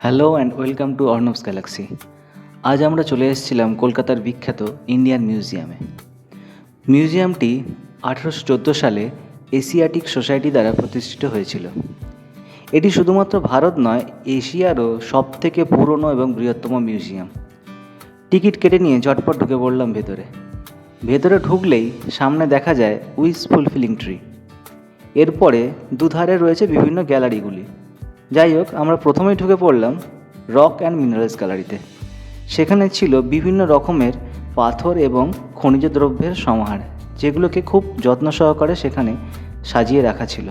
Hello and welcome to Arnab's galaxy. আজ আমরা চলে এসেছিলাম কলকাতার বিখ্যাত ইন্ডিয়ান মিউজিয়ামে। মিউজিয়ামটি 1814 সালে এশিয়াটিক সোসাইটি দ্বারা প্রতিষ্ঠিত হয়েছিল। এটি শুধুমাত্র ভারত নয়, এশিয়ারও সবথেকে পুরনো এবং বৃহত্তম মিউজিয়াম। টিকিট কেটে নিয়ে ঝটপট ঢুকে পড়লাম ভেতরে। ভেতরে ঢুকলেই সামনে দেখা যায় উইশ ফুলফিলিং ট্রি। এরপরে দুধারে রয়েছে বিভিন্ন গ্যালারিগুলি। যাই হোক, আমরা প্রথমেই ঢুকে পড়লাম রক অ্যান্ড মিনারেলস গ্যালারিতে। সেখানে ছিল বিভিন্ন রকমের পাথর এবং খনিজ দ্রব্যের সমাহার, যেগুলোকে খুব যত্ন সহকারে সেখানে সাজিয়ে রাখা ছিল।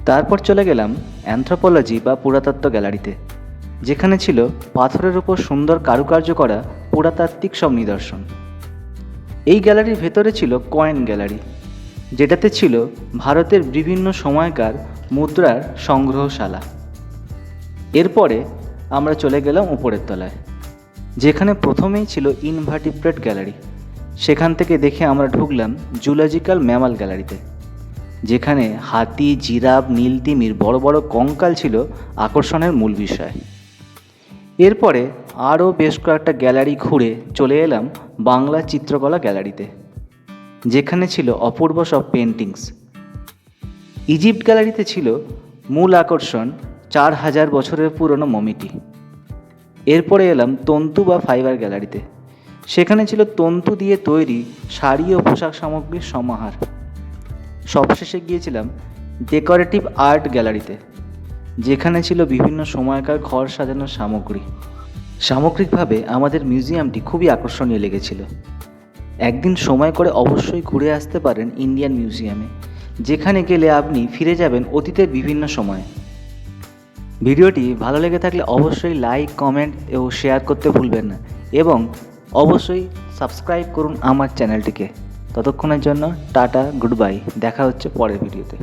তারপর চলে গেলাম অ্যানথ্রোপোলজি বা পুরাতত্ত্ব গ্যালারিতে, যেখানে ছিল পাথরের উপর সুন্দর কারুকার্য করা পুরাতাত্ত্বিক সব নিদর্শন। এই গ্যালারির ভেতরে ছিল কয়েন গ্যালারি, যেটাতে ছিল ভারতের বিভিন্ন সময়কার মুদ্রার সংগ্রহশালা। এরপরে আমরা চলে গেলাম উপরের তলায়, যেখানে প্রথমেই ছিল ইনভার্টিব্রেট গ্যালারি। সেখান থেকে দেখে আমরা ঢুকলাম জুলজিক্যাল ম্যামাল গ্যালারিতে, যেখানে হাতি, জিরাফ, নীলতিমির বড় বড় কঙ্কাল ছিল আকর্ষণের মূল বিষয়। এরপরে আরও বেশ কয়েকটা গ্যালারি ঘুরে চলে এলাম বাংলা চিত্রকলা গ্যালারিতে, যেখানে ছিল অপূর্ব সব পেন্টিংস। ইজিপ্ট গ্যালারিতে ছিল মূল আকর্ষণ 4000 বছরের পুরনো মমিটি। এরপরে এলাম তন্তু বা ফাইবার গ্যালারিতে। সেখানে ছিল তন্তু দিয়ে তৈরি শাড়ি ও পোশাক সামগ্রীর সমাহার। সবশেষে গিয়েছিলাম ডেকোরেটিভ আর্ট গ্যালারিতে, যেখানে ছিল বিভিন্ন সময়কার ঘর সাজানোর সামগ্রী। সামগ্রিকভাবে আমাদের মিউজিয়ামটি খুবই আকর্ষণীয় লেগেছিল। একদিন সময় করে অবশ্যই ঘুরে আসতে পারেন ইন্ডিয়ান মিউজিয়ামে, যেখানে গেলে আপনি ফিরে যাবেন অতীতের বিভিন্ন সময়ে। ভিডিওটি ভালো লেগে থাকলে অবশ্যই লাইক, কমেন্ট ও শেয়ার করতে ভুলবেন না, এবং অবশ্যই সাবস্ক্রাইব করুন আমার চ্যানেলটিকে। ততক্ষণের জন্য টাটা, গুড বাই। দেখা হচ্ছে পরের ভিডিওতে।